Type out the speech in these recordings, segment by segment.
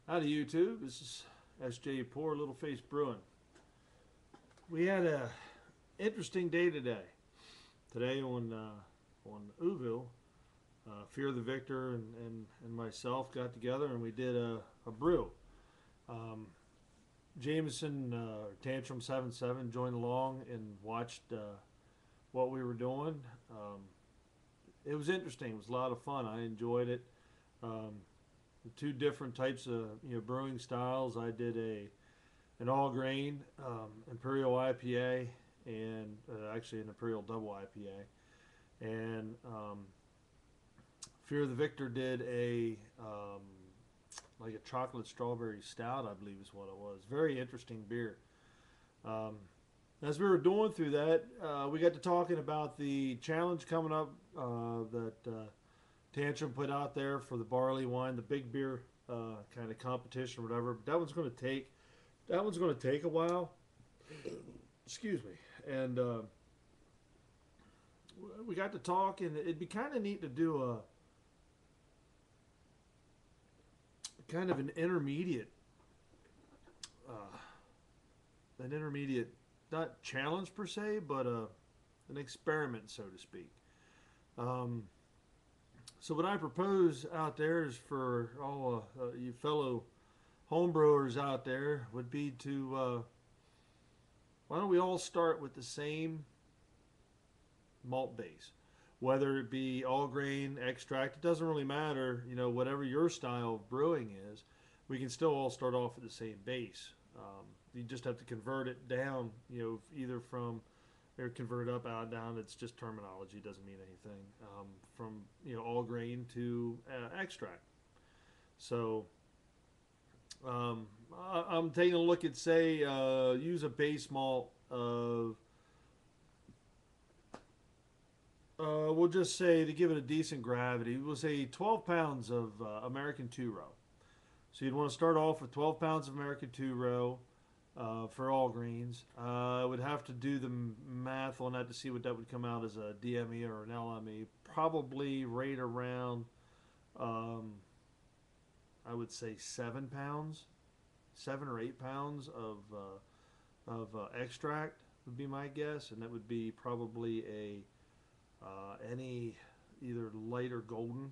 Howdy YouTube, this is SJ Poor Little Face Brewing. We had a interesting day today. Today on Uville, Fear the Victor and myself got together and we did a brew. Um, Jameson Tantrum 77 joined along and watched what we were doing. It was interesting. It was a lot of fun. I enjoyed it. Um, the two different types of brewing styles. I did an all grain Imperial IPA and actually an Imperial double IPA. And Fear the Victor did a like a chocolate strawberry stout, I believe is what it was. Very interesting beer. Um, as we were doing through that, we got to talking about the challenge coming up that Tantrum put out there for the barley wine, the big beer kind of competition or whatever. But that one's going to take a while. Excuse me. And we got to talk, and it'd be kind of neat to do a kind of uh, an intermediate, not challenge per se, but an experiment, so to speak. Um, so what I propose out there is for all you fellow homebrewers out there would be to why don't we all start with the same malt base, whether it be all grain extract. It doesn't really matter, whatever your style of brewing is. We can still all start off with the same base. You just have to convert it down, either from or convert it up, out, down. It's just terminology; doesn't mean anything. From all grain to extract. So I'm taking a look at, say, use a base malt of, we'll just say, to give it a decent gravity, we'll say 12 pounds of American two row. So you'd want to start off with 12 pounds of American two row for all greens. I would have to do the math on that to see what that would come out as a DME or an LME. Probably right around, um, I would say 7 pounds, 7 or 8 pounds of extract would be my guess, and that would be probably a any either light or golden,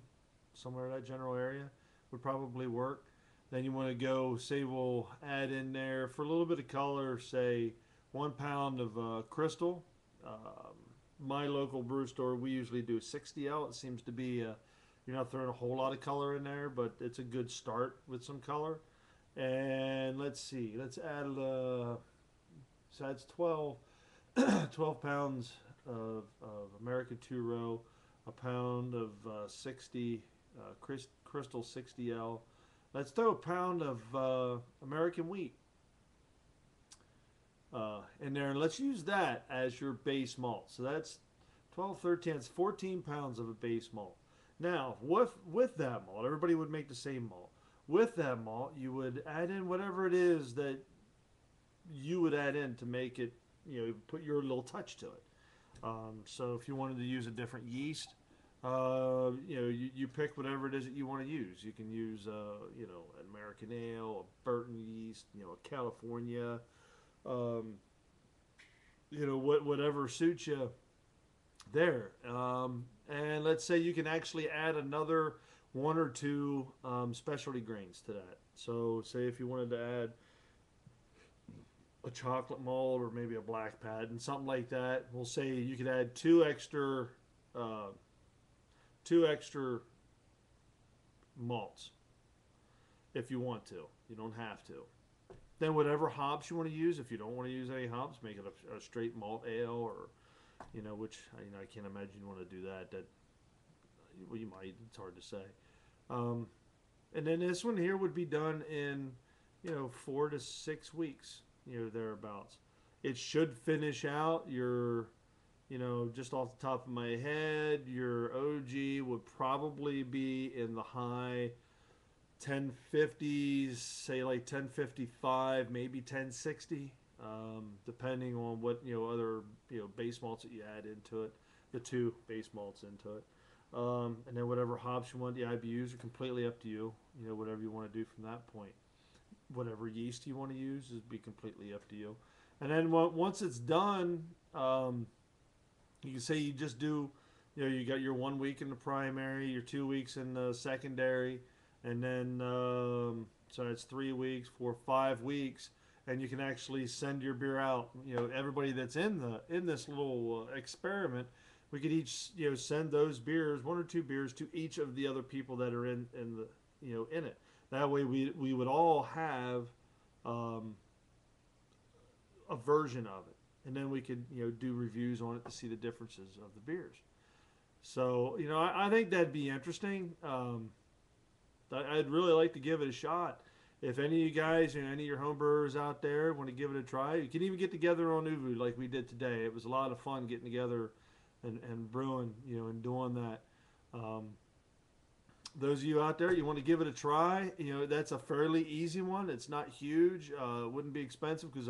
somewhere in that general area would probably work. Then you want to go, say, we'll add in there for a little bit of color, say 1 pound of crystal. Um, my local brew store, we usually do 60L. It seems to be, you're not throwing a whole lot of color in there, but it's a good start with some color. And let's see, let's add, so that's 12 pounds of American two row, a pound of 60 crystal 60L. Let's throw a pound of American wheat in there, and let's use that as your base malt. So that's 12, 13, that's 14 pounds of a base malt. Now, with that malt, everybody would make the same malt. With that malt, you would add in whatever it is that you would add in to make it, put your little touch to it. So if you wanted to use a different yeast, you pick whatever it is that you want to use. You can use, an American ale, a Burton yeast, a California, um, whatever suits you there. And let's say you can actually add another one or two specialty grains to that. So say if you wanted to add a chocolate malt or maybe a black pad and something like that, we'll say you could add uh, two extra malts if you want to. You don't have to. Then whatever hops you want to use, if you don't want to use any hops, make it a straight malt ale, or which I can't imagine you want to do that. That well, you might. It's hard to say. Um, and then this one here would be done in 4 to 6 weeks, thereabouts. It should finish out your, just off the top of my head, your OG would probably be in the high 1050s, say like 1055, maybe 1060, depending on what other base malts that you add into it, the two base malts into it, and then whatever hops you want, the IBUs are completely up to you. Whatever you want to do from that point. whatever yeast you want to use is be completely up to you. And then once it's done, you can say you just do, you got your 1 week in the primary, your 2 weeks in the secondary, and then so it's 3 weeks, 4, 5 weeks, and you can actually send your beer out. Everybody that's in this little experiment, we could each send those beers, 1 or 2 beers, to each of the other people that are in the in it. That way we would all have um, a version of it, and then we could do reviews on it to see the differences of the beers. So I think that'd be interesting. I'd really like to give it a shot. If any of you guys, any of your home brewers out there want to give it a try, you can even get together on Uvu like we did today. It was a lot of fun getting together and brewing, and doing that. Um, those of you out there, you want to give it a try, that's a fairly easy one. It's not huge. It wouldn't be expensive because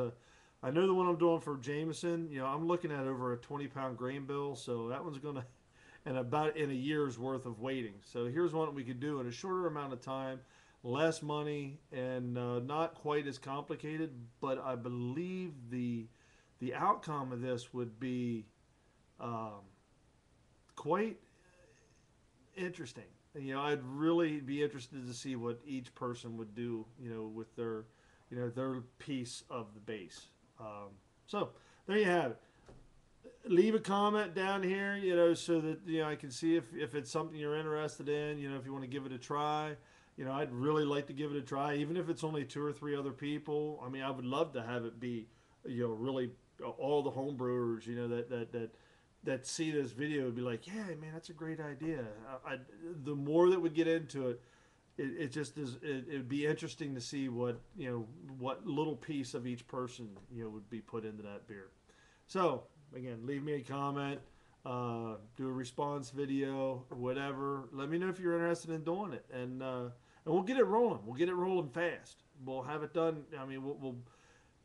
I know the one I'm doing for Jameson, I'm looking at over a 20-pound grain bill, so that one's going to, and about in a year's worth of waiting. So here's one we could do in a shorter amount of time, less money, and not quite as complicated. But I believe the outcome of this would be um, quite interesting. I'd really be interested to see what each person would do, with their piece of the base. So there you have it. Leave a comment down here, so that I can see if it's something you're interested in. If you want to give it a try, I'd really like to give it a try, even if it's only 2 or 3 other people. I mean, I would love to have it be, really all the home brewers, that see this video would be like, yeah, man, that's a great idea. The more that would get into it, it just is. It would be interesting to see what little piece of each person would be put into that beer. So again, leave me a comment, do a response video, whatever. Let me know if you're interested in doing it, and we'll get it rolling. We'll get it rolling fast. We'll have it done. I mean, we'll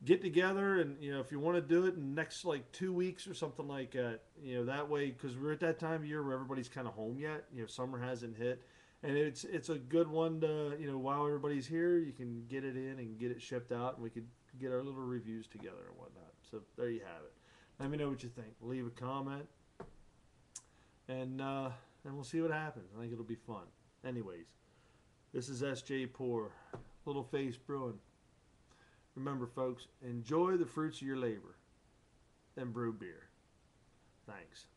get together, and if you want to do it in the next like 2 weeks or something like that, that way, because we're at that time of year where everybody's kind of home yet. Summer hasn't hit, and it's a good one to while everybody's here, you can get it in and get it shipped out, and we could get our little reviews together and whatnot. So there you have it. Let me know what you think. Leave a comment, and we'll see what happens. I think it'll be fun. Anyways, this is S.J. Poor, Little Face Brewing. Remember, folks, enjoy the fruits of your labor and brew beer. Thanks.